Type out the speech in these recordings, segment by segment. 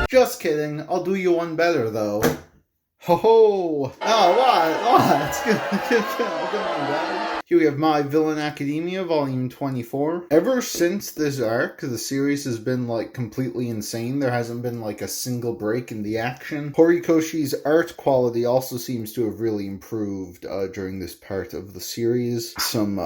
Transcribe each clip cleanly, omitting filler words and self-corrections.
Just kidding. I'll do you one better, though. Ho ho! Oh, what? Come on, guys. Here we have My Villain Academia, Volume 24. Ever since this arc, the series has been, like, completely insane. There hasn't been, like, a single break in the action. Horikoshi's art quality also seems to have really improved during this part of the series. Some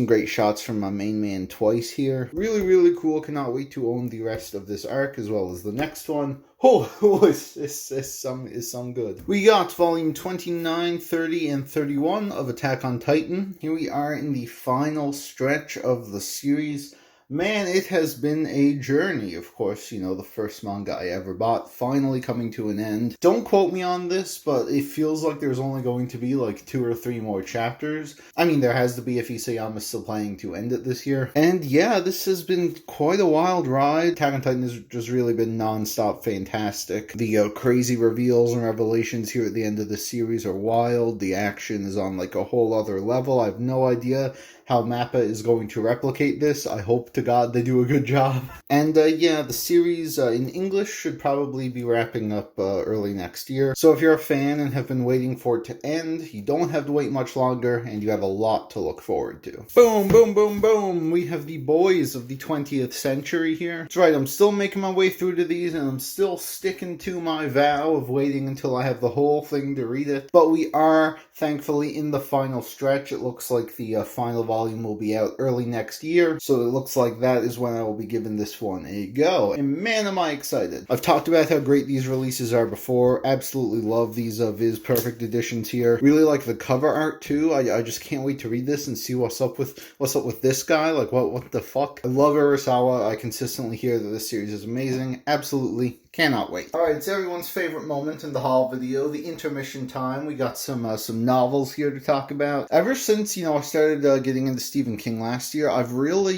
great shots from my main man Twice here. Really, really cool. Cannot wait to own the rest of this arc as well as the next one. Is some good. We got volume 29, 30, and 31 of Attack on Titan. Here we are in the final stretch of the series. Man, it has been a journey. Of course, you know, the first manga I ever bought, finally coming to an end. Don't quote me on this, but it feels like there's only going to be like 2 or 3 more chapters. I mean, there has to be if Isayama's still planning to end it this year. And yeah, this has been quite a wild ride. Attack on Titan has just really been non-stop fantastic. The crazy reveals and revelations here at the end of the series are wild. The action is on like a whole other level. I have no idea how Mappa is going to replicate this. I hope to God they do a good job. And yeah, the series in English should probably be wrapping up early next year. So if you're a fan and have been waiting for it to end, you don't have to wait much longer, and you have a lot to look forward to. Boom, boom, boom, boom! We have the boys of the 20th century here. That's right, I'm still making my way through to these, and I'm still sticking to my vow of waiting until I have the whole thing to read it. But we are, thankfully, in the final stretch. It looks like the final volume will be out early next year, so it looks like that is when I will be giving this one a go. And man, am I excited. I've talked about how great these releases are before. Absolutely love these Viz Perfect editions here. Really like the cover art too. I just can't wait to read this and see what's up with this guy. Like what the fuck? I love Urasawa. I consistently hear that this series is amazing. Absolutely cannot wait. Alright, it's everyone's favorite moment in the haul video, the intermission time. We got some novels here to talk about. Ever since, I started getting into Stephen King last year, I've really,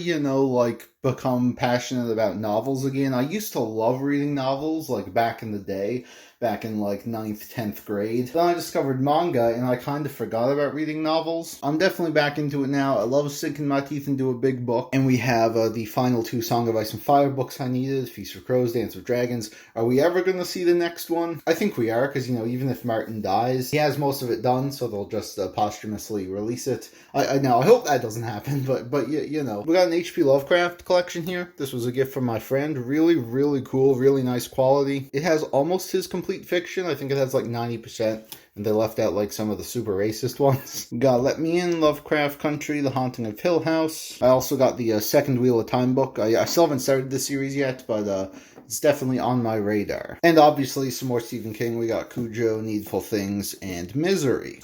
become passionate about novels again. I used to love reading novels, like, back in the day. Back in, 9th, 10th grade. Then I discovered manga, and I kind of forgot about reading novels. I'm definitely back into it now. I love sinking my teeth into a big book. And we have the final 2 Song of Ice and Fire books I needed, Feast for Crows, Dance with Dragons. Are we ever going to see the next one? I think we are, because, even if Martin dies, he has most of it done, so they'll just posthumously release it. I know, I hope that doesn't happen, but We got an H.P. Lovecraft collection here. This was a gift from my friend. Really, really cool, really nice quality. It has almost his complete fiction. I think it has 90%, and they left out some of the super racist ones. Got Let Me In, Lovecraft Country, The Haunting of Hill House. I also got the Second Wheel of Time book. I still haven't started this series yet, but it's definitely on my radar. And obviously some more Stephen King. We got Cujo, Needful Things, and Misery.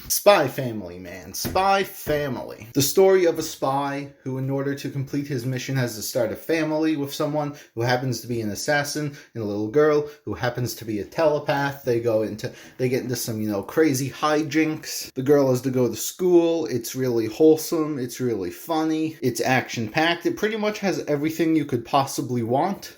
Spy Family, man. Spy Family. The story of a spy who, in order to complete his mission, has to start a family with someone who happens to be an assassin and a little girl who happens to be a telepath. They get into some, crazy hijinks. The girl has to go to school. It's really wholesome. It's really funny. It's action-packed. It pretty much has everything you could possibly want.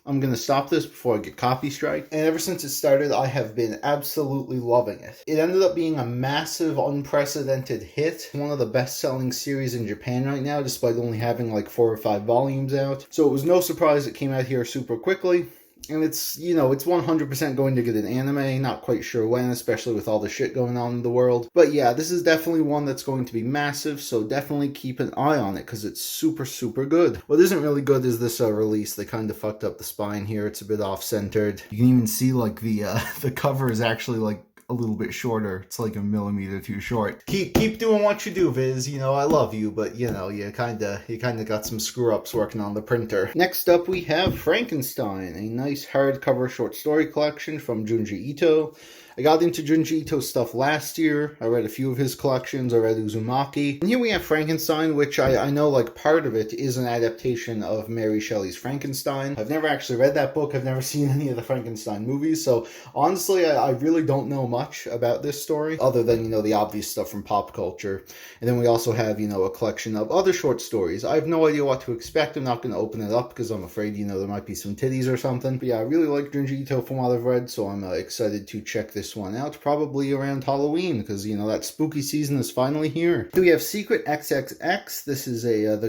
I'm going to stop this before I get copy strike. And ever since it started, I have been absolutely loving it. It ended up being a massive, unprecedented hit. One of the best-selling series in Japan right now, despite only having 4 or 5 volumes out. So it was no surprise it came out here super quickly. And it's 100% going to get an anime. Not quite sure when, especially with all the shit going on in the world. But yeah, this is definitely one that's going to be massive, so definitely keep an eye on it, because it's super, super good. What isn't really good is this release. They kind of fucked up the spine here. It's a bit off-centered. You can even see, the cover is actually, a little bit shorter. It's a millimeter too short. Keep doing what you do, Viz. I love you, but you kinda got some screw-ups working on the printer. Next up, we have Frankenstein, a nice hardcover short story collection from Junji Ito. I got into Junji Ito stuff last year. I read a few of his collections. I read Uzumaki. And here we have Frankenstein, which I know part of it is an adaptation of Mary Shelley's Frankenstein. I've never actually read that book. I've never seen any of the Frankenstein movies. So honestly, I really don't know much about this story, other than, the obvious stuff from pop culture. And then we also have, a collection of other short stories. I have no idea what to expect. I'm not going to open it up because I'm afraid, there might be some titties or something. But yeah, I really like Junji Ito from what I've read, so I'm excited to check this this one out, probably around Halloween, because, you know, that spooky season is finally here. Here we have Secret XXX. This is,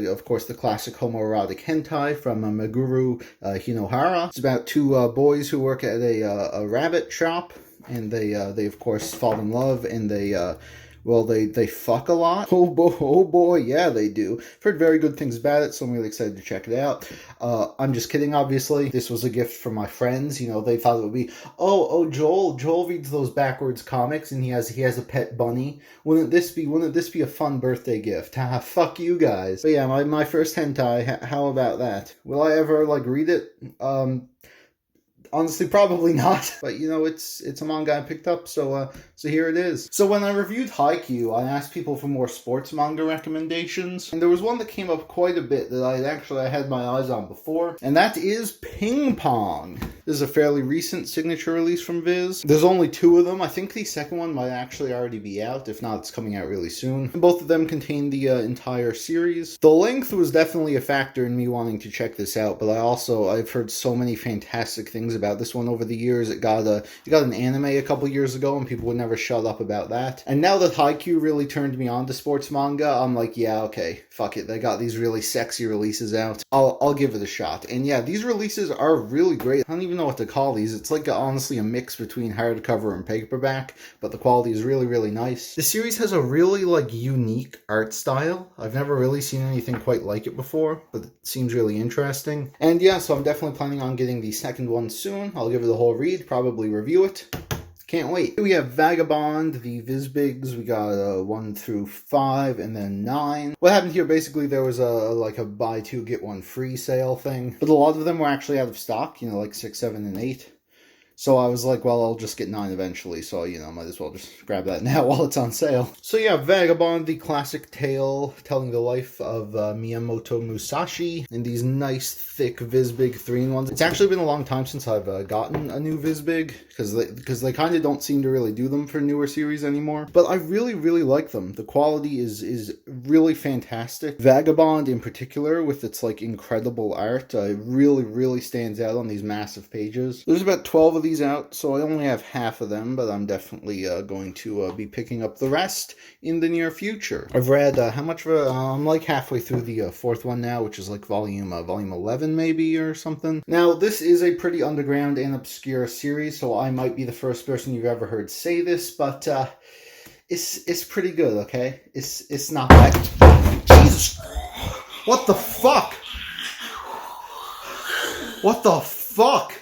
of course, the classic homoerotic hentai from Meguru Hinohara. It's about two boys who work at a rabbit shop, and they of course, fall in love, and they fuck a lot. Oh boy, yeah, they do. I've heard very good things about it, so I'm really excited to check it out. I'm just kidding, obviously. This was a gift from my friends. You know, they thought it would be, Joel reads those backwards comics, and he has a pet bunny. Wouldn't this be a fun birthday gift? Haha, fuck you guys. But yeah, my first hentai, how about that? Will I ever, read it? Honestly, probably not. But, you know, it's a manga I picked up, so here it is. So when I reviewed Haikyuu, I asked people for more sports manga recommendations, and there was one that came up quite a bit that I had my eyes on before, and that is Ping Pong. This is a fairly recent signature release from Viz. There's only 2 of them. I think the second one might actually already be out. If not, it's coming out really soon. And both of them contain the entire series. The length was definitely a factor in me wanting to check this out, but I've heard so many fantastic things about this one over the years. It got an anime a couple years ago, and people would never shut up about that. And now that Haikyuu really turned me on to sports manga, I'm like, yeah, okay, fuck it. They got these really sexy releases out. I'll give it a shot. And yeah, these releases are really great. I don't even know what to call these. It's honestly a mix between hardcover and paperback, but the quality is really, really nice. The series has a really unique art style. I've never really seen anything quite like it before, but it seems really interesting. And yeah, so I'm definitely planning on getting the second one soon. I'll give it a whole read, probably review it. Can't wait. We have Vagabond, the Vizbigs. We got 1 through 5, and then 9. What happened here, basically, there was a buy 2, get 1 free sale thing. But a lot of them were actually out of stock, 6, 7, and 8. So I was like, well, I'll just get 9 eventually, so, might as well just grab that now while it's on sale. So yeah, Vagabond, the classic tale telling the life of Miyamoto Musashi in these nice, thick Vizbig 3-in-1s. It's actually been a long time since I've gotten a new Vizbig, because they kind of don't seem to really do them for newer series anymore. But I really, really like them. The quality is really fantastic. Vagabond, in particular, with its, incredible art, really, really stands out on these massive pages. There's about 12 of these out, so I only have half of them, but I'm definitely going to be picking up the rest in the near future. I've read I'm halfway through the 4th one now, which is volume 11 maybe or something. Now, this is a pretty underground and obscure series, so I might be the first person you've ever heard say this, but it's pretty good, okay? It's not bad. Jesus! What the fuck? What the fuck?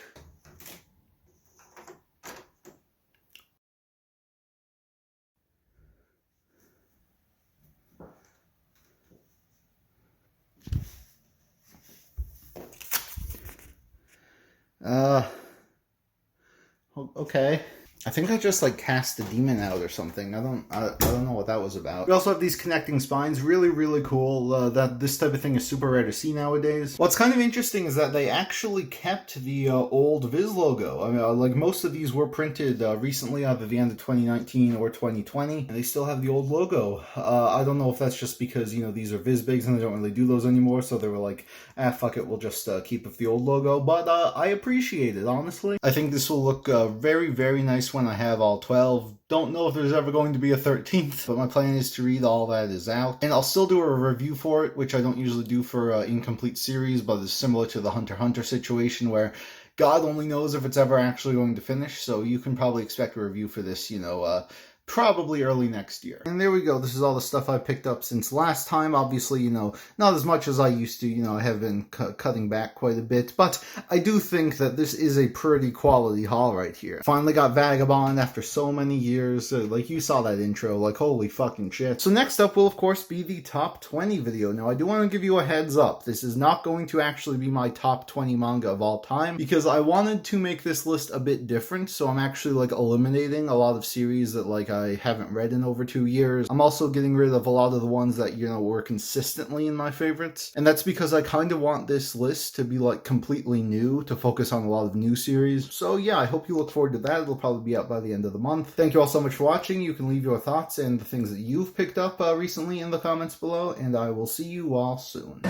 Okay. I think I just cast the demon out or something. I don't know what that was about. We also have these connecting spines. Really, really cool. That this type of thing is super rare to see nowadays. What's kind of interesting is that they actually kept the old Viz logo. I mean, most of these were printed recently, either the end of 2019 or 2020, and they still have the old logo. I don't know if that's just because, these are Vizbigs and they don't really do those anymore, so they were like, fuck it, we'll just keep with the old logo. But I appreciate it, honestly. I think this will look very, very nice when I have all 12. Don't know if there's ever going to be a 13th, but my plan is to read all that is out. And I'll still do a review for it, which I don't usually do for incomplete series, but it's similar to the Hunter x Hunter situation where God only knows if it's ever actually going to finish, so you can probably expect a review for this, probably early next year. And there we go. This is all the stuff I picked up since last time. Obviously, not as much as I used to. I have been cutting back quite a bit. But I do think that this is a pretty quality haul right here. Finally got Vagabond after so many years. You saw that intro. Holy fucking shit. So next up will, of course, be the top 20 video. Now, I do want to give you a heads up. This is not going to actually be my top 20 manga of all time, because I wanted to make this list a bit different. So I'm actually, eliminating a lot of series that, I haven't read in over 2 years. I'm also getting rid of a lot of the ones that, were consistently in my favorites. And that's because I kind of want this list to be, completely new, to focus on a lot of new series. So yeah, I hope you look forward to that. It'll probably be out by the end of the month. Thank you all so much for watching. You can leave your thoughts and the things that you've picked up recently in the comments below, and I will see you all soon.